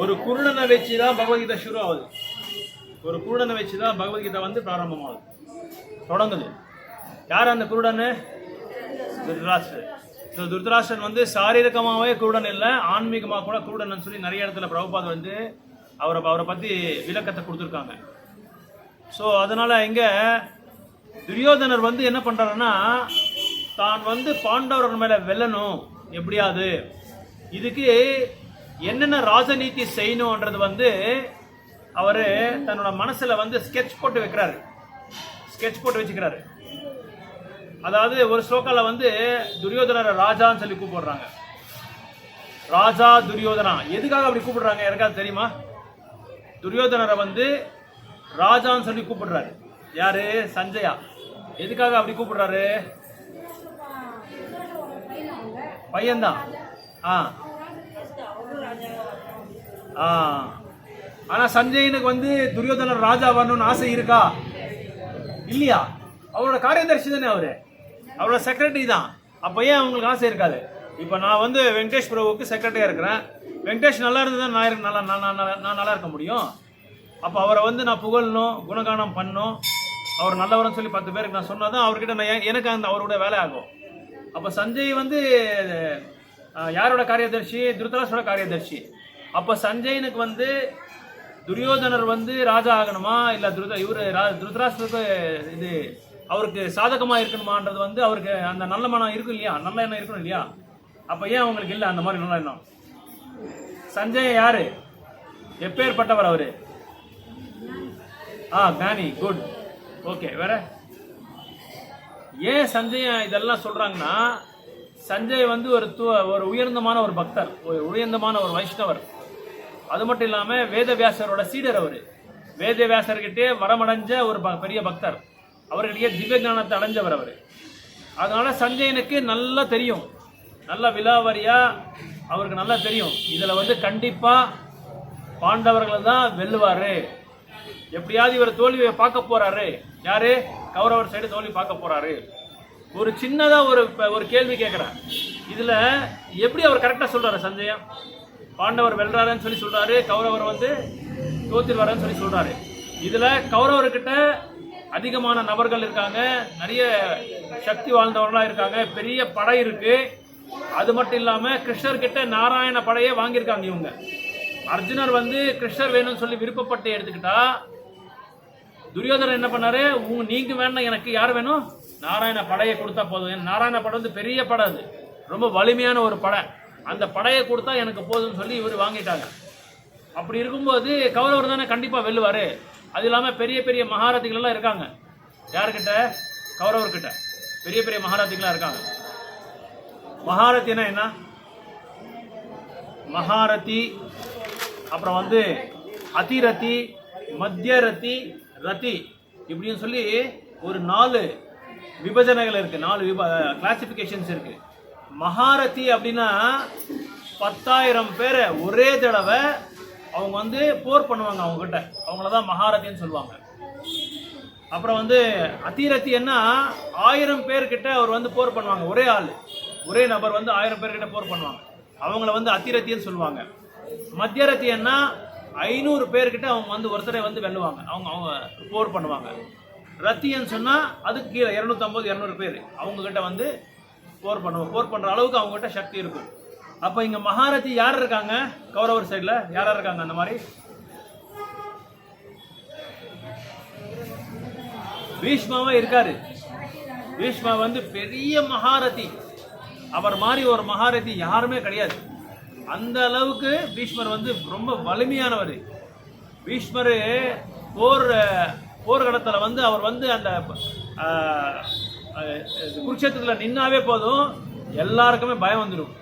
ஒரு குருடனை வச்சு தான் பகவத்கீதை ஷுரு ஆகுது. ஒரு குருடனை வச்சு தான் பகவத்கீதை வந்து பிராரம்பமாகுது, தொடங்குது. யார் அந்த குருடன்? திருதராஷ்டிரன். திருதராஷ்டிரன் வந்து சாரீரகமாகவே குருடன் இல்லை, ஆன்மீகமாக கூட குருடன் சொல்லி நிறைய இடத்துல பிரபுபாத் வந்து அவரை பற்றி விளக்கத்தை கொடுத்துருக்காங்க. ஸோ அதனால் இங்கே துரியோதனர் வந்து என்ன பண்ணுறாருன்னா, தான் வந்து பாண்டவர்கள் மேலே வெல்லணும் எப்படியாது, இதுக்கு என்னென்ன ராஜநீதி செய்யணுன்றது வந்து அவர் தன்னோட மனசில் வந்து ஸ்கெட்ச் போட்டு வைக்கிறாரு, ஸ்கெட்ச் போட்டு வச்சுக்கிறாரு. அதாவது ஒரு ஸ்லோகாவில் வந்து துரியோதனரை ராஜான்னு சொல்லி கூப்பிடுறாங்க. ராஜா துரியோதனா எதுக்காக அப்படி கூப்பிடுறாங்க யாருக்காவது தெரியுமா? துரியோதனரை வந்து ராஜான்னு சொல்லி கூப்பிடுறாரு யாரு? சஞ்சயா. எதுக்காக அப்படி கூப்பிடுறாரு? பையன்தான். ஆனா சஞ்சயனுக்கு வந்து துரியோதனர் ராஜா வரணும்னு ஆசை இருக்கா இல்லையா? அவரோட காரியதர்சி தானே அவரு, அவரோட செக்ரட்டரி தான். அப்போ ஏன் அவங்களுக்கு ஆசை இருக்காது? இப்போ நான் வந்து வெங்கடேஷ் பிரபுவுக்கு செக்ரட்டரியாக இருக்கிறேன். வெங்கடேஷ் நல்லா இருந்தது தான் நான் நல்லா இருக்க முடியும். அப்போ அவரை வந்து நான் புகழணும், குணகானம் பண்ணணும், அவர் நல்லவர்னு சொல்லி 10 பேருக்கு நான் சொன்னால் தான் அவர்கிட்ட நான் எனக்கு அந்த அவரோட வேலை ஆகும். அப்போ சஞ்சய் வந்து யாரோட காரியதர்சி? திருதராஷ்டிரோட காரியதர்சி. அப்போ சஞ்சயனுக்கு வந்து துரியோதனர் வந்து ராஜா ஆகணுமா இல்லை திருதராஷ்டிரத்துக்கு இது அவருக்கு சாதகமாக இருக்கணுமான்றது வந்து அவருக்கு அந்த நல்ல மனம் இருக்கும் இல்லையா, நல்ல எண்ணம் இருக்கணும் இல்லையா? அப்போ ஏன் அவங்களுக்கு இல்லை அந்த மாதிரி நல்ல எண்ணம்? சஞ்சய் யாரு? எப்பேற்பட்டவர் அவரு? ஞானி. குட். ஓகே. வேற ஏன் சஞ்சய் இதெல்லாம் சொல்றாங்கன்னா, சஞ்சய் வந்து ஒரு உயர்ந்தமான ஒரு பக்தர், ஒரு உயர்ந்தமான ஒரு வைஷ்ணவர். அது மட்டும் இல்லாமல் வேதவியாசரோட சீடர் அவர். வேதவியாசர்கிட்டே வரமடைஞ்ச ஒரு பெரிய பக்தர், அவர்கிட்டயே திவ்ய ஞானத்தை அடைஞ்சவர் அவர். அதனால சஞ்சயனுக்கு நல்லா தெரியும், நல்ல விலாவரியா அவருக்கு நல்லா தெரியும், இதில் வந்து கண்டிப்பாக பாண்டவர்கள் தான் வெல்லுவார். எப்படியாவது இவர் தோல்வியை பார்க்க போறாரு. யாரு? கௌரவர் சைடு தோல்வி பார்க்க போறாரு. ஒரு சின்னதாக ஒரு கேள்வி கேட்குறேன். இதில் எப்படி அவர் கரெக்டாக சொல்கிறாரு? சஞ்சயம் பாண்டவர் வெல்றாருன்னு சொல்லி சொல்கிறாரு, கௌரவர் வந்து தோத்திருவாருன்னு சொல்லி சொல்கிறாரு. இதில் கௌரவர்கிட்ட அதிகமான நபர்கள் இருக்காங்க, நிறைய சக்தி வாழ்ந்தவர்களாக இருக்காங்க, பெரிய படை இருக்குது. அது மட்டும் இல்லாமல் கிருஷ்ணர்கிட்ட நாராயண படையே வாங்கியிருக்காங்க இவங்க. அர்ஜுனர் வந்து கிருஷ்ணர் வேணும்னு சொல்லி விருப்பப்பட்டு எடுத்துக்கிட்டா, துரியோதனர் என்ன பண்ணாரு? நீங்க வேணும், எனக்கு யார் வேணும்? நாராயண படையை கொடுத்தா போதும். நாராயண படை வந்து பெரிய படை, அது ரொம்ப வலிமையான ஒரு படை, அந்த படையை கொடுத்தா எனக்கு போதும்னு சொல்லி இவர் வாங்கிட்டாங்க. அப்படி இருக்கும்போது கௌரவர் தானே கண்டிப்பாக வெல்லுவார். அது இல்லாமல் பெரிய பெரிய மகாரதிகள் எல்லாம் இருக்காங்க. யாருக்கிட்ட? கௌரவர்கிட்ட பெரிய பெரிய மகாரதிகளாக இருக்காங்க. மகாரதினா என்ன? மகாரதி, அப்புறம் வந்து அதிரதி, மத்தியரதி, ரதி, இப்படின்னு சொல்லி ஒரு 4 விபஜனைகள் இருக்கு, 4 கிளாசிபிகேஷன்ஸ் இருக்கு. மகாரதி அப்படின்னா 10,000 பேரை ஒரே தடவை அவங்க வந்து போர் பண்ணுவாங்க அவங்ககிட்ட, அவங்கள தான் மகாரதின்னு சொல்லுவாங்க. அப்புறம் வந்து அதிரதி என்ன, 1000 பேர்கிட்ட அவர் வந்து போர் பண்ணுவாங்க. ஒரே ஆள், ஒரே நபர் வந்து 1000 பேர்கிட்ட போர் பண்ணுவாங்க, அவங்கள வந்து அதிரத்தின்னு சொல்லுவாங்க. மத்தியரத்தி என்ன, 500 பேர்கிட்ட அவங்க வந்து ஒருத்தரை வந்து வெல்லுவாங்க, அவங்க போர் பண்ணுவாங்க. ரத்தின்னு சொன்னால் அதுக்கு கீழே 250-200 பேர் அவங்ககிட்ட வந்து போர் பண்ணுற அளவுக்கு அவங்ககிட்ட சக்தி இருக்கும். அப்போ இங்கே மகாரதி யார் இருக்காங்க? கௌரவர் சைடில் யார் இருக்காங்க? அந்த மாதிரி பீஷ்மாவே இருக்காரு. பீஷ்மா வந்து பெரிய மகாரதி, அவர் மாதிரி ஒரு மகாரதி யாருமே கிடையாது. அந்த அளவுக்கு பீஷ்மர் வந்து ரொம்ப வலிமையானவர். பீஷ்மர் போர்க்களத்தில் வந்து அவர் வந்து அந்த குருட்சேத்திரத்தில் நின்னாவே போதும் எல்லாருக்குமே பயம் வந்துடும்.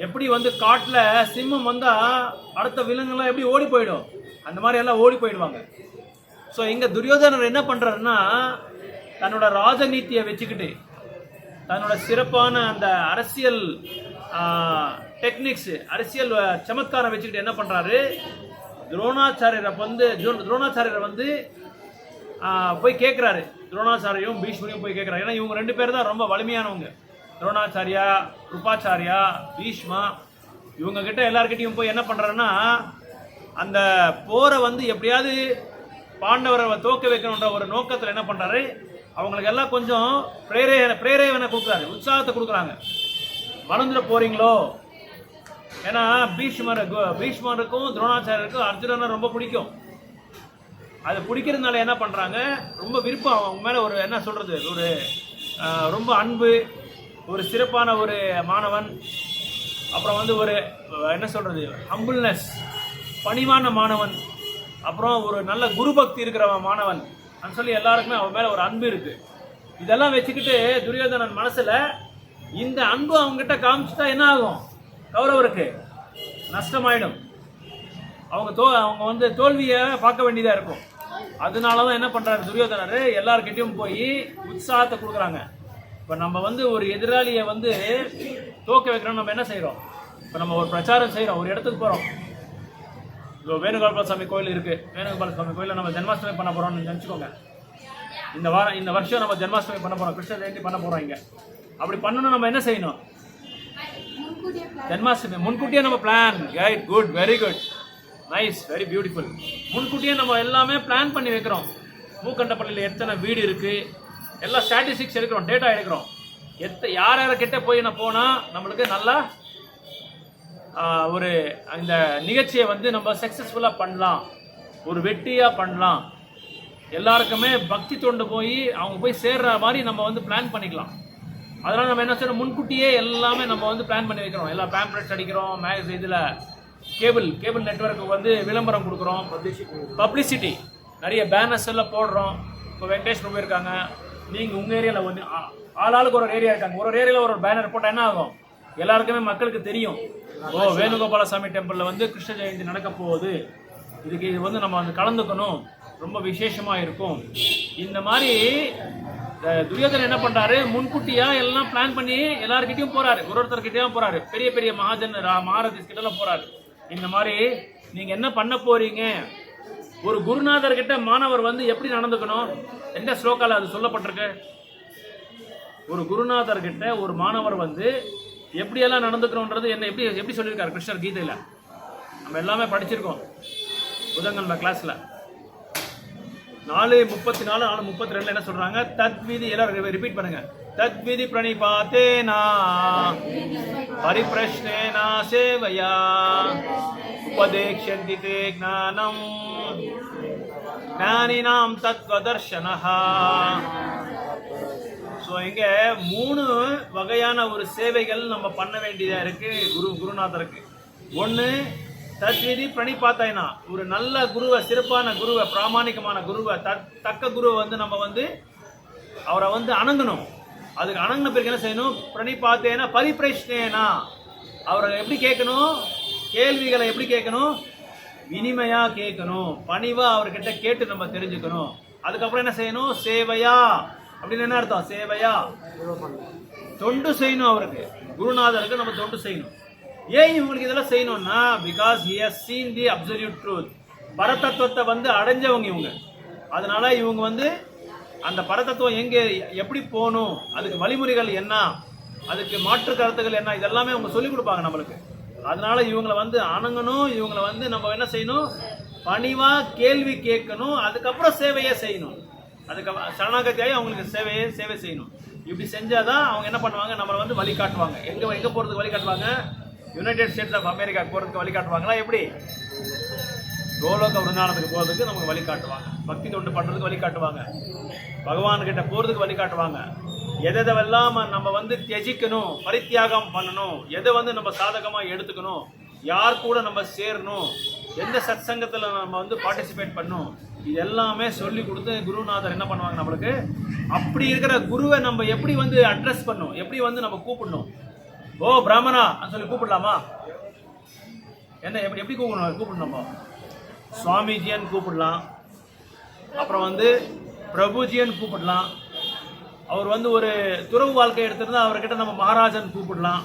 எப்படி வந்து காட்டில் சிம்மம் வந்தால் அடுத்த விலங்குலாம் எப்படி ஓடி போயிடும், அந்த மாதிரி எல்லாம் ஓடி போயிடுவாங்க. ஸோ இங்கே துரியோதனர் என்ன பண்ணுறாருன்னா, தன்னோட ராஜநீதியை வச்சுக்கிட்டு, தன்னோட சிறப்பான அந்த அரசியல் டெக்னிக்ஸ், அரசியல் சமத்காரம் வச்சுக்கிட்டு என்ன பண்ணுறாரு, துரோணாச்சாரியரை வந்து போய் கேட்குறாரு. துரோணாச்சாரியும் பீஷ்மரையும் போய் கேட்குறாரு. ஏன்னா இவங்க 2 பேர் தான் ரொம்ப வலிமையானவங்க. துரோணாச்சாரியா, கிருபாச்சாரியா, பீஷ்மா, இவங்க கிட்ட எல்லார்கிட்டையும் போய் என்ன பண்ணுறாருன்னா, அந்த போரை வந்து எப்படியாவது பாண்டவரை தோக்க வைக்கணுன்ற ஒரு நோக்கத்தில் என்ன பண்றாரு, அவங்களுக்கு எல்லாம் கொஞ்சம் பிரேரேவனை கொடுக்குறாரு, உற்சாகத்தை கொடுக்குறாங்க. மறந்துட போறீங்களோ? ஏன்னா பீஷ்மருக்கும் துரோணாச்சாரியருக்கும் அர்ஜுனனை ரொம்ப பிடிக்கும். அது பிடிக்கிறதுனால என்ன பண்றாங்க, ரொம்ப விருப்பம் அவங்க மேல, ஒரு என்ன சொல்றது, ஒரு ரொம்ப அன்பு, ஒரு சிறப்பான ஒரு மாணவன், அப்புறம் வந்து ஒரு என்ன சொல்றது ஹம்பிள்னஸ், பணிவான மாணவன், அப்புறம் ஒரு நல்ல குரு பக்தி இருக்கிற மாணவன் சொல்லி எல்லாருக்குமே அவன் மேல ஒரு அன்பு இருக்கு. இதெல்லாம் வச்சுக்கிட்டு துரியோதனன் மனசுல இந்த அன்பு அவங்ககிட்ட காமிச்சுட்டா என்ன ஆகும், கௌரவருக்கு நஷ்டமாயிடும். அவங்க வந்து தோல்வியை பார்க்க வேண்டியதா இருக்கும். அதனாலதான் என்ன பண்றாரு துரியோதனர், எல்லார்கிட்டையும் போய் உற்சாகத்தை கொடுக்குறாங்க. இப்ப நம்ம வந்து ஒரு எதிராளியை வந்து தோக்க வைக்கிறோம். நம்ம என்ன செய்யறோம், இப்ப நம்ம ஒரு பிரச்சாரம் செய்யறோம், ஒரு இடத்துக்கு போறோம். வேணுகோபால சாமி கோயில் இருக்கு, வேணுகோபால சாமி கோயில நம்ம ஜென்மாஷ்டமி பண்ண போறோம்னு நினைச்சுக்கோங்க. இந்த வருஷம் நம்ம ஜென்மாஷ்டமி பண்ண போறோம், கிருஷ்ண ஜெயந்தி பண்ண போறோம். இங்க அப்படி பண்ணணும். நம்ம என்ன செய்யணும், ஜென்மாஷ்டமி முன்கூட்டியே நம்ம plan. Right, good, very good, nice, very beautiful. முன்கூட்டியே நம்ம எல்லாமே பிளான் பண்ணி வைக்கிறோம். மூக்கண்டப்பள்ளியில் எத்தனை வீடு இருக்கு, எல்லாம் ஸ்டாட்டிஸ்டிக்ஸ் எடுக்கிறோம், டேட்டா எடுக்கிறோம். யார் கிட்ட போய் போனா நம்மளுக்கு நல்லா ஒரு இந்த நிகழ்ச்சியை வந்து நம்ம சக்சஸ்ஃபுல்லா பண்ணலாம், ஒரு வெற்றியா பண்ணலாம். எல்லாருக்குமே பக்தி தொண்டு போய் அவங்க போய் சேர்ற மாதிரி நம்ம வந்து பிளான் பண்ணிக்கலாம். அதனால நம்ம என்ன செய்யணும், முன்கூட்டியே எல்லாமே நம்ம வந்து பிளான் பண்ணி வைக்கிறோம். எல்லா பேம்ப்ளெட்ஸ் அடிக்கிறோம், இதுல கேபிள் நெட்வொர்க்கு வந்து விளம்பரம் கொடுக்குறோம், பப்ளிசிட்டி, நிறைய பேனர்ஸ் எல்லாம் போடுறோம். இப்போ வெங்கடேஷ் பிரபு இருக்காங்க, நீங்க உங்க ஏரியாவில் வந்து ஆளாளுக்கு ஒரு ஏரியா இருக்காங்க, ஒரு ஏரியாவில் ஒரு பேனர் போட்டால் என்ன ஆகும், எல்லாருக்குமே மக்களுக்கு தெரியும். ஓ, வேணுகோபால சாமி டெம்பிளில் வந்து கிருஷ்ண ஜெயந்தி நடக்க போகுது, இது வந்து நம்ம வந்து கலந்துக்கணும், ரொம்ப விசேஷமா இருக்கும். இந்த மாதிரி துரியோதனன் என்ன பண்றாரு, முன்கூட்டியா எல்லாம் பிளான் பண்ணி எல்லார்கிட்டையும் போறாரு, ஒருத்தர்கிட்டயும் போறாரு, பெரிய பெரிய மகாரதி கிட்ட போறாரு. இந்த மாதிரி நீங்க என்ன பண்ண போறீங்க, ஒரு குருநாதர் கிட்ட மாணவர் வந்து எப்படி நடந்துக்கணும், எந்த ஸ்லோகால அது சொல்லப்பட்டிருக்கு. ஒரு குருநாதர் கிட்ட ஒரு மாணவர் வந்து எப்படியெல்லாம் நடந்துக்கணும்ன்றது என்ன எப்படி சொல்லியிருக்காரு கிருஷ்ணர் கீதையில. நம்ம எல்லாமே படிச்சிருக்கோம் புதன்கிழமை கிளாஸ்ல. 4:34 4:32 என்ன சொல்றாங்க, தத்விதி, எல்லாரும் ரிப்பீட் பண்ணுங்க. தத்விதி பிரணிபாதேனா பரிப்ரஷ்னேனா சேவயா உபதேக்ஷந்தி தே ஞானம் ஞானினாம் தத்வதர்ஷனஹ. ஸோ இங்க 3 வகையான ஒரு சேவைகள் நம்ம பண்ண வேண்டியதா இருக்கு குருநாதருக்கு. ஒன்று, தத்விதி பிரணிபாத்தேனா, ஒரு நல்ல குருவை, சிறப்பான குருவை, பிராமணிகமான குருவை, தக்க குருவை வந்து நம்ம வந்து அவரை வந்து அணங்கணும். அதுக்கு அணங்கின பிறகு என்ன செய்யணும், பிரணிபாத்தேனா பரிப்ரஷ்னேனா, அவரை எப்படி கேட்கணும், கேள்விகளை எப்படி கேட்கணும், இனிமையா கேட்கணும், பணிவா அவர்கிட்ட கேட்டு நம்ம தெரிஞ்சுக்கணும். அதுக்கப்புறம் என்ன செய்யணும், சேவையா அப்படின்னு என்ன அர்த்தம், சேவையா தொண்டு செய்யணும். அவருக்கு குருநாதருக்கு நம்ம தொண்டு செய்யணும். ஏன் இவங்களுக்கு இதெல்லாம் செய்யணும்னா, because he has seen the absolute truth, பரதத்துவத்தை வந்து அடைஞ்சவங்க இவங்க. அதனால இவங்க வந்து அந்த பரதத்துவம் எங்க எப்படி போகணும், அதுக்கு வழிமுறைகள் என்ன, அதுக்கு மாற்று கருத்துக்கள் என்ன, இதெல்லாமே அவங்க சொல்லிக் கொடுப்பாங்க நம்மளுக்கு. அதனால இவங்களை வந்து அணங்கணும், இவங்களை வந்து நம்ம என்ன செய்யணும், பணிவா கேள்வி கேட்கணும், அதுக்கப்புறம் சேவையே செய்யணும். அதுக்கு சரணாகதியாகி அவங்களுக்கு சேவை செய்யணும். இப்படி செஞ்சாதான் அவங்க என்ன பண்ணுவாங்க, நம்மளை வந்து வழிகாட்டுவாங்க. எங்க போறதுக்கு வழிகாட்டுவாங்க, யுனைடெட் ஸ்டேட்ஸ் ஆஃப் அமெரிக்கா போறதுக்கு வழிகாட்டுவாங்களா, எப்படி கோலோக விருந்தானத்துக்கு போறதுக்கு நமக்கு வழிகாட்டுவாங்க, பக்தி தொண்டு பண்றதுக்கு வழிகாட்டுவாங்க, பகவான் கிட்ட போறதுக்கு வழிகாட்டுவாங்க. எதெல்லாம் நம்ம வந்து தியஜிக்கணும், பரித்தியாகம் பண்ணணும், எதை வந்து நம்ம சாதகமா எடுத்துக்கணும், யார் கூட நம்ம சேரணும், எந்த சத் சங்கத்துல நம்ம வந்து பார்ட்டிசிபேட் பண்ணணும், இது எல்லாமே சொல்லி கொடுத்து குருநாதர் என்ன பண்ணுவாங்க நம்மளுக்கு. அப்படி இருக்கிற குருவை நம்ம எப்படி வந்து அட்ரஸ் பண்ணணும், எப்படி வந்து நம்ம கூப்பிடணும். ஓ பிராமணா சொல்லி கூப்பிடலாமா, என்ன எப்படி கூப்பிடணும், நம்ம சுவாமிஜியன்னு கூப்பிடலாம், அப்புறம் வந்து பிரபுஜியன்னு கூப்பிடலாம். அவர் வந்து ஒரு துறவு வாழ்க்கை எடுத்திருந்தா அவர்கிட்ட நம்ம மகாராஜன் கூப்பிடலாம்.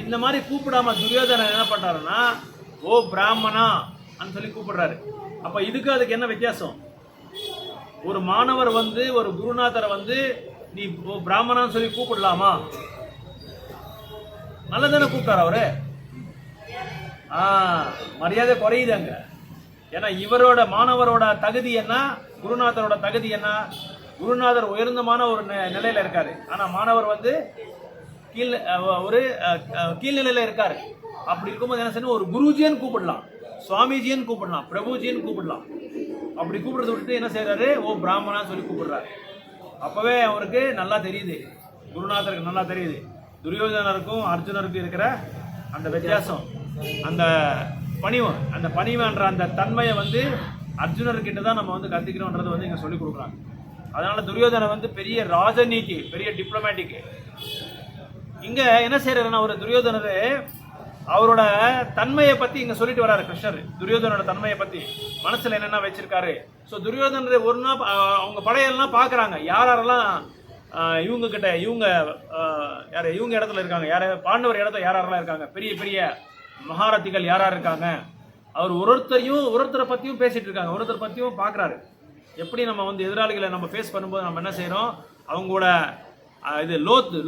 இந்த மாதிரி கூப்பிடாம துரியோதனன் என்ன பண்றாருன்னா, ஓ பிராமணா சொல்லி கூப்பிடுறாரு. அப்ப அதுக்கு என்ன வித்தியாசம், ஒரு மாணவர் வந்து ஒரு குருநாதரை வந்து நீ பிராமணான்னு சொல்லி கூப்பிடலாமா, நல்லதானே கூப்பிட்டாரு அவரு. மரியாதை குறையுது அங்க. ஏன்னா இவரோட மாணவரோட தகுதி என்ன, குருநாதரோட தகுதி என்ன? குருநாதர் உயர்ந்தமான ஒரு நிலையில இருக்காரு, ஆனா மாணவர் வந்து ஒரு கீழ்நிலையில இருக்காரு. அப்படி இருக்கும்போது என்ன செய்யணும், ஒரு குருஜின்னு கூப்பிடலாம், சுவாமிஜின்னு கூப்பிடலாம், பிரபுஜின்னு கூப்பிடலாம். அப்படி கூப்பிடுறத விட்டுட்டு என்ன செய்யறாரு, ஓ பிராமணா சொல்லி கூப்பிடுறாரு. அப்பவே அவருக்கு நல்லா தெரியுது, குருநாதருக்கு நல்லா தெரியுது துரியோதனருக்கும் அர்ஜுனருக்கும் இருக்கிற அந்த வித்தியாசம், அந்த பணிவு, அந்த பணிவுன்ற அந்த தன்மையை வந்து அர்ஜுனர்கிட்ட தான் நம்ம வந்து கத்துக்கணும்ன்றது வந்து இங்க சொல்லி கொடுக்குறாங்க. அதனால துரியோதனர் வந்து பெரிய ராஜநீதி, பெரிய டிப்ளமேட்டிக். இங்க என்ன செய்யறாருன்னா, ஒரு துரியோதனர் அவரோட தன்மையை பத்தி இங்க சொல்லிட்டு வராரு கிருஷ்ணர். துரியோதனோட தன்மையை பத்தி மனசுல என்னென்ன வச்சிருக்காரு. ஸோ துரியோதனர் ஒரு நாள் அவங்க படையெல்லாம் பாக்குறாங்க, யாரெல்லாம் இவங்க கிட்ட இவங்க இடத்துல இருக்காங்க, பாண்டவர் இடத்துல யாரெல்லாம் இருக்காங்க, பெரிய பெரிய மகாரதிகள் யாரா இருக்காங்க. அவர் ஒருத்தரை பத்தியும் பேசிட்டு இருக்காங்க, ஒருத்தர் பத்தியும் பாக்குறாரு. எப்படி நம்ம வந்து எதிராளிகளை நம்ம ஃபேஸ் பண்ணும்போது நம்ம என்ன செய்யறோம், அவங்களோட இது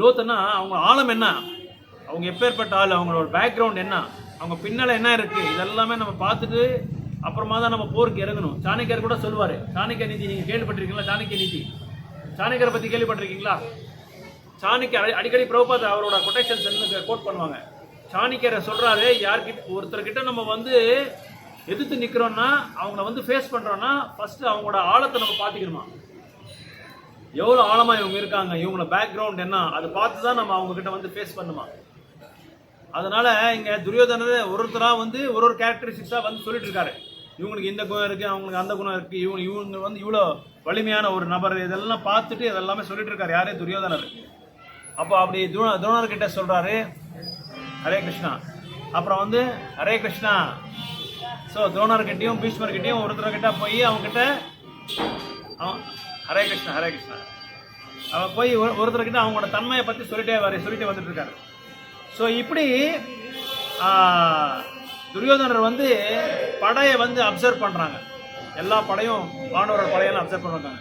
லோத்துன்னா அவங்க ஆழம் என்ன, அவங்க எப்பேற்பட்ட ஆள், அவங்களோட பேக்ரவுண்ட் என்ன, அவங்க பின்னால என்ன இருக்கு, இதெல்லாமே நம்ம பார்த்துட்டு அப்புறமா தான் நம்ம போருக்கு இறங்கணும். சாணக்கியர் கூட சொல்லுவாரு, சாணக்கிய நீதி நீங்க கேள்விப்பட்டிருக்கீங்களா? சாணக்கிய நீதி, சாணக்கியரை பத்தி கேள்விப்பட்டிருக்கீங்களா? சாணக்கிய அடிக்கடி பிரபுபாத் அவரோட கொட்டேஷன்ஸ் கோட் பண்ணுவாங்க. சாணக்கியரை சொல்றாரு, ஒருத்தர்கிட்ட நம்ம வந்து எதிர்த்து நிக்கிறோம்னா, அவங்கள வந்து ஃபேஸ் பண்றோம்னா ஃபர்ஸ்ட் அவங்களோட ஆழத்தை நம்ம பார்த்துக்கணுமா, எவ்வளவு ஆழமா இவங்க இருக்காங்க, இவங்களோட பேக்ரவுண்ட் என்ன, அதை பார்த்து தான் நம்ம அவங்க கிட்ட வந்து ஃபேஸ் பண்ணுமா. அதனால இங்க துரியோதனர் ஒருத்தரா வந்து ஒரு கேரக்டரிஸ்டிக்ஸா வந்து சொல்லிட்டு இருக்காரு. இவங்களுக்கு இந்த குணம் இருக்கு, அவங்களுக்கு அந்த குணம் இருக்கு, இவங்க வந்து இவ்வளவு வலிமையான ஒரு நபர், இதெல்லாம் பார்த்துட்டு இதெல்லாமே சொல்லிட்டு இருக்காரு. யாரே துரியோதனர். அப்போ அப்படி துரோணர்கிட்ட சொல்றாரு ஹரே கிருஷ்ணா. அப்புறம் வந்து ஹரே கிருஷ்ணா. ஸோ துரோணர்கிட்டையும் பீஷ்மர்கிட்டையும் ஒருத்தர்கிட்ட போய் அவங்ககிட்ட ஹரே கிருஷ்ணா ஹரே கிருஷ்ணா அவன் போய் ஒருத்தர்கிட்ட அவங்களோட தன்மையை பற்றி சொல்லிட்டே வந்துட்டு இருக்காரு. ஸோ இப்படி துரியோதனர் வந்து படையை வந்து அப்சர்வ் பண்ணுறாங்க. எல்லா படையும் பாண்டவரோட படையெல்லாம் அப்சர்வ் பண்ணுறாங்க.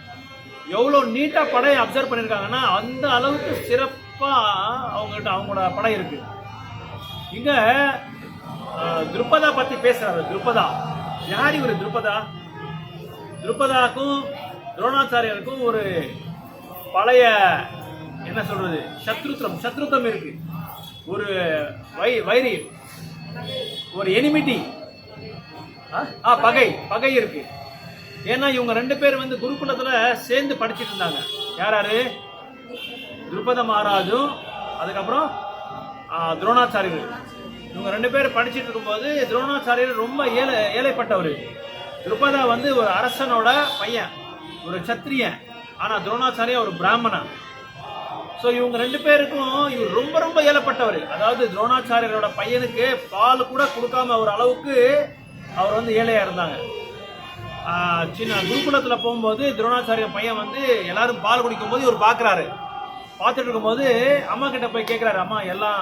எவ்வளோ நீட்டாக படையை அப்சர்வ் பண்ணியிருக்காங்கன்னா அந்த அளவுக்கு சிறப்பாக அவங்களோட படை இருக்கு. இங்க துருபதா பத்தி பேசுறாரு. துருபதா யார்? இவரு துருபதாக்கும் துரோணாச்சாரியருக்கும் ஒரு பழைய என்ன சொல்றது சத்ருத்தம் இருக்கு, ஒரு வைரி, ஒரு எனிமிட்டி, பகை இருக்கு. ஏன்னா இவங்க ரெண்டு பேர் வந்து குருகுலத்துல சேர்ந்து படிச்சுட்டு இருந்தாங்க. யாராரு? துருபத மகாராஜும் அதுக்கப்புறம் துரோணாச்சாரியர். இவங்க ரெண்டு பேரும் படிச்சுட்டு இருக்கும்போது துரோணாச்சாரியர் ரொம்ப ஏழைப்பட்டவர். துருபதா வந்து ஒரு அரசனோட பையன், ஒரு சத்திரியன். ஆனா துரோணாச்சாரியா ஒரு பிராமணன். ஸோ இவங்க ரெண்டு பேருக்கும் இவர் ரொம்ப ரொம்ப ஏழைப்பட்டவர். அதாவது துரோணாச்சாரியரோட பையனுக்கு பால் கூட கொடுக்காம ஒரு அளவுக்கு அவர் வந்து ஏழையா இருந்தாங்க. சின்ன குருகுலத்துல போகும்போது துரோணாச்சாரிய பையன் வந்து எல்லாரும் பால் குடிக்கும் போது இவர் பாக்குறாரு. பார்த்துட்டு இருக்கும்போது அம்மா கிட்ட போய் கேட்கிறாரு, அம்மா எல்லாம்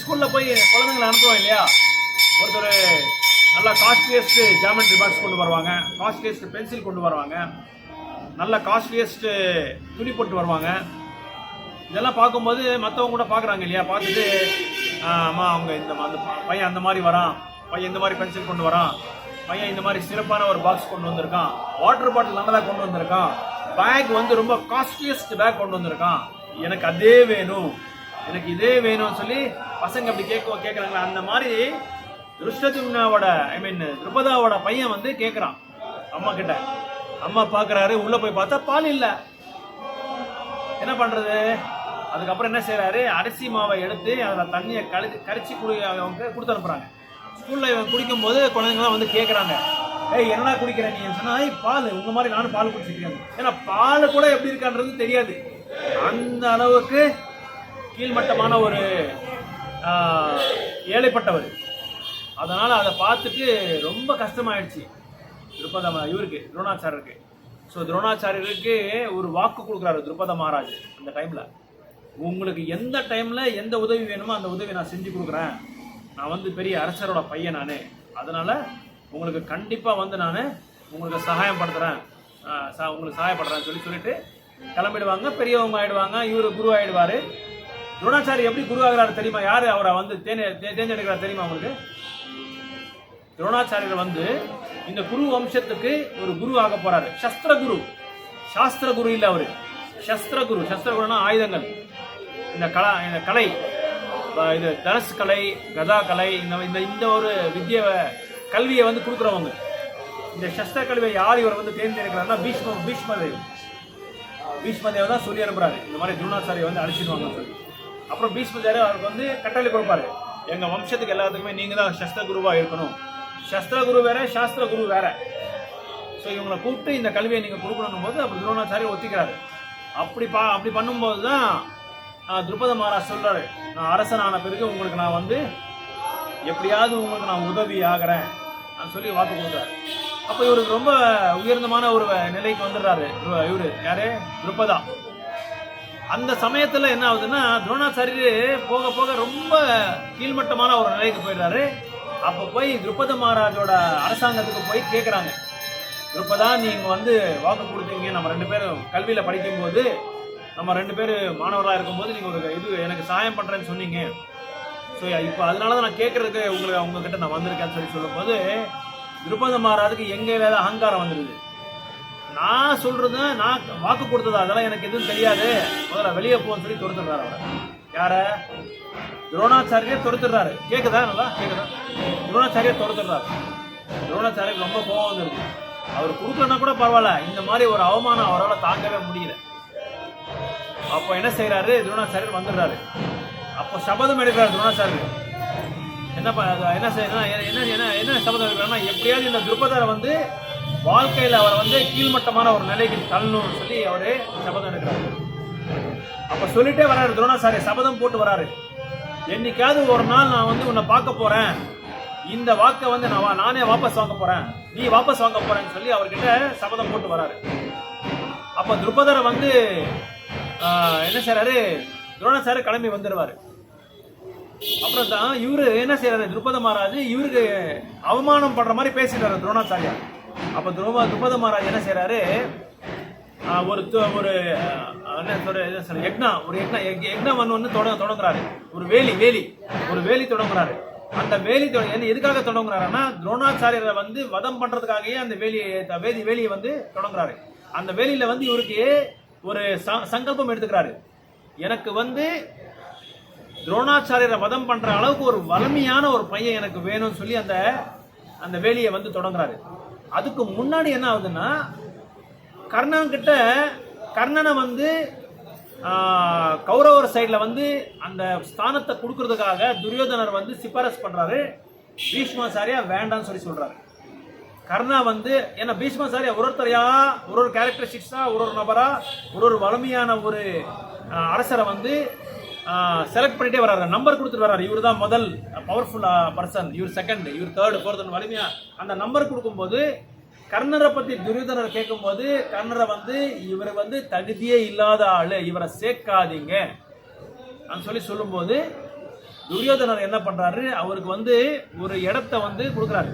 ஸ்கூல்ல போய் குழந்தைங்களை அனுப்புவோம் இல்லையா, ஒருத்தர் நல்லா காஸ்ட்லியஸ்ட் ஜாமெட்ரி பாக்ஸ் கொண்டு வருவாங்க, காஸ்ட்லியஸ்ட் பென்சில் கொண்டு வருவாங்க, நல்ல காஸ்ட்லியஸ்ட் துணி போட்டு வருவாங்க. இதெல்லாம் பார்க்கும்போது மற்றவங்க கூட பார்க்குறாங்க இல்லையா, பார்த்துட்டு அம்மா அவங்க அந்த பையன் அந்த மாதிரி வரான், பையன் இந்த மாதிரி பென்சில் கொண்டு வரான், பையன் இந்த மாதிரி சிறப்பான ஒரு பாக்ஸ் கொண்டு வந்திருக்கான், வாட்டர் பாட்டில் நல்லதாக கொண்டு வந்திருக்கான், பேக் வந்து ரொம்ப காஸ்ட்லியஸ்ட் பேக் கொண்டு வந்திருக்கான், எனக்கு அதே வேணும், எனக்கு இதே வேணும்னு சொல்லி பசங்க அப்படி கேட்குறாங்களா. அந்த மாதிரி துருஷ்டத்யும்னாவோட துருபதாவோட பையன் வந்து கேட்குறான் அம்மா கிட்ட. அம்மா பார்க்குறாரு, உள்ள போய் பார்த்தா பால் இல்லை. என்ன பண்றது? அதுக்கப்புறம் என்ன செய்யறாரு, அரிசி மாவை எடுத்து அதில் தண்ணியை கரைச்சி அவங்க கொடுத்து அனுப்புறாங்க. ஸ்கூல்ல இவன் குடிக்கும் போது குழந்தைங்களாம் வந்து கேட்குறாங்க, ஏய் என்னடா குடிக்கிற நீ? சொன்னா பால், உங்க மாதிரி நானும் பால் குடிச்சிருக்கேன். ஏன்னா பால் கூட எப்படி இருக்கான்றது தெரியாது, அந்த அளவுக்கு கீழ்மட்டமான ஒரு ஏழைப்பட்டவர். அதனால அதை பார்த்துட்டு ரொம்ப கஷ்டமாயிடுச்சு இவருக்கு, துரோணாச்சாரியருக்கு. ஸோ துரோணாச்சாரியருக்கு ஒரு வாக்கு கொடுக்குறாரு துருபத மகாராஜ் அந்த டைம்ல, உங்களுக்கு எந்த டைம்ல எந்த உதவி வேணுமோ அந்த உதவி நான் செஞ்சு கொடுக்குறேன், நான் வந்து பெரிய அரசரோட பையன் நான், அதனால உங்களுக்கு கண்டிப்பா வந்து நான் உங்களுக்கு சகாயப்படுத்துறேன், உங்களுக்கு சகாயப்படுறேன்னு சொல்லிட்டு கிளம்பிடுவாங்க. பெரியவங்க ஆயிடுவாங்க, இவரு குரு ஆயிடுவாரு. துரோணாச்சாரி எப்படி குரு ஆகிறாரு தெரியுமா? யாரு அவரை வந்து தேர்ந்தெடுக்கிறார் தெரியுமா உங்களுக்கு? துரோணாச்சாரியர் வந்து இந்த குரு வம்சத்துக்கு ஒரு குரு ஆக போறாரு. சாஸ்திர குரு இல்ல அவரு, சஸ்திர குருனா ஆயுதங்கள், இந்த கலை, இது தனுசு கலை, கதா கலை, இந்த ஒரு வித்திய கல்வியை வந்து கொடுக்குறவங்க. இந்த சஸ்திர கல்வியை யார் இவர் வந்து தேர்ந்தெடுக்கிறாருன்னா பீஷ்மதேவ தான் சொல்லி அனுப்புறாரு, இந்த மாதிரி துரோணாச்சாரியை வந்து அழிச்சிடுவாங்கன்னு சொல்லி. அப்புறம் பீஷ்மதேவர் அவருக்கு வந்து கட்டளை கொடுப்பாரு, எங்க வம்சத்துக்கு எல்லாத்துக்குமே நீங்க தான் சஸ்திர குருவா இருக்கணும். சஸ்திர குரு வேற, சாஸ்திர குரு வேற. ஸோ இவங்களை கூப்பிட்டு இந்த கல்வியை நீங்க கொடுக்கணும் போது அப்படி துரோணாச்சாரி ஒத்திக்கிறாரு. அப்படி பண்ணும்போது தான் திரௌபத மகாராஜ் சொல்றாரு, நான் அரசனான பிறகு உங்களுக்கு நான் வந்து எப்படியாவது உங்களுக்கு நான் உதவி ஆகிறேன் சொல்லி வாக்கு கொடுக்குறாரு. அப்போ இவருக்கு ரொம்ப உயர்ந்தமான ஒரு நிலைக்கு வந்துடுறாரு. இவரு யாரு? திரௌபதா. அந்த சமயத்துல என்ன ஆகுதுன்னா துரோணாச்சாரியர் போக போக ரொம்ப கீழ்மட்டமான ஒரு நிலைக்கு போயிடுறாரு. அப்போ போய் திரௌபத மகாராஜோட அரசாங்கத்துக்கு போய் கேட்குறாங்க, திரௌபதா நீங்க வந்து வாக்கு கொடுத்தீங்க, நம்ம 2 பேரும் கல்வியில படிக்கும்போது, நம்ம 2 பேரும் மாணவர்களாக இருக்கும்போது நீங்க ஒரு இது எனக்கு சகாயம் பண்றேன்னு சொன்னீங்க. ஸோ இப்போ அதனால தான் நான் கேட்கறதுக்கு உங்ககிட்ட நான் வந்திருக்கேன்னு சொல்லும்போது திரௌபத மகாராஜுக்கு எங்க வேலை அகங்காரம் வந்துடுது. நான் சொல்றது நான் வாக்கு கொடுத்ததா, அதெல்லாம் எனக்கு எதுவும் தெரியாது, முதல்ல வெளியே போன்னு சொல்லி துரத்துறாரு. அவர் யார? துரோணாச்சாரியே துரத்துறாரு. கேக்குதா? நல்லா கேக்குதா? துரோணாச்சாரியே துரத்துறாரு. துரோணாச்சாரிக்கு ரொம்ப கோபம் வந்துருக்கு. அவர் கொடுக்கலன்னா கூட பரவாயில்ல, இந்த மாதிரி ஒரு அவமானம் அவரால் தாங்கவே முடியல. அப்போ என்ன செய்யறாரு? துரோணாச்சாரியர் வந்துடுறாரு. அப்போ சபதம் எடுக்கிறார் துரோணாச்சாரியர். என்ன செய்யணும், என்ன சபதம் எடுக்கிறாருன்னா, எப்படியாவது இந்த திரௌபதரை வந்து வாழ்க்கையில் அவரை வந்து கீழ்மட்டமான ஒரு நிலைக்கு தள்ளணும்னு சொல்லி அவரு சபதம் எடுக்கிறாரு. அப்ப சொல்லிட்டே வராரு துரோணாச்சாரியர், சபதம் போட்டு வராரு, என்னைக்காவது ஒரு நாள் நான் வந்து உன்னை பார்க்க போறேன், இந்த வாக்கை வந்து நானே வாபஸ் வாங்க போறேன், நீ வாபஸ் வாங்க போறேன்னு சொல்லி அவர்கிட்ட சபதம் போட்டு வராரு. அப்ப திரௌபதரை வந்து என்ன செய்யறாரு? துரோணாச்சாரியர் கிளம்பி வந்துடுவாரு. அப்புறம் தான் இவரு என்ன செய்யறாரு? திரௌபத மகாராஜ் இவருக்கு அவமானம் பண்ற மாதிரி பேசிட்டாரு துரோணாச்சாரியார். அப்ப திரௌபத மகாராஜ் என்ன செய்யறாரு? ஒரு யக்னம் ஒன்று தொடங்குறாரு. ஒரு வேலி தொடங்குறாரு. அந்த வேலி எதுக்காக தொடங்குறாருன்னா துரோணாச்சாரியரை வந்து வதம் பண்றதுக்காகவே அந்த வேலியை வந்து தொடங்குறாரு. அந்த வேலியில வந்து இவருக்கு ஒரு சங்கல்பம் எடுத்துக்கிறாரு, எனக்கு வந்து துரோணாச்சாரியரை வதம் பண்ற அளவுக்கு ஒரு வலிமையான ஒரு பையன் எனக்கு வேணும்னு சொல்லி அந்த வேலியை வந்து தொடங்குறாரு. அதுக்கு முன்னாடி என்ன ஆகுதுன்னா கர்ணனை வந்து கௌரவர் சைட்ல வந்து அந்த ஸ்தானத்தை கொடுக்கறதுக்காக துரியோதனர் வந்து சிபாரசு பண்றாரு. பீஷ்மாச்சாரியா வேண்டாம்னு சொல்றாரு. கர்ணா வந்து ஏன்னா பீஷ்மாச்சாரியா ஒரு கேரக்டரிஸ்டிக்ஸா ஒரு நபரா ஒரு வலிமையான ஒரு அரசரை வந்து செலக்ட் பண்ணிட்டே வர்றாரு, நம்பர் கொடுத்துட்டு வர்றாரு. இவர் தான் முதல் பவர்ஃபுல் பர்சன், இவர் செகண்ட், இவர் தேர்டு, ஃபோர்த் வலிமையா அந்த நம்பர் கொடுக்கும்போது கர்ணரை பத்தி துரியோதனர் கேட்கும் போது கர்ணரை வந்து இவர் வந்து தகுதியே இல்லாத ஆளு, இவரை சேர்க்காதீங்க சொல்லும் போது துரியோதனர் என்ன பண்றாரு? அவருக்கு வந்து ஒரு இடத்தை வந்து கொடுக்குறாரு.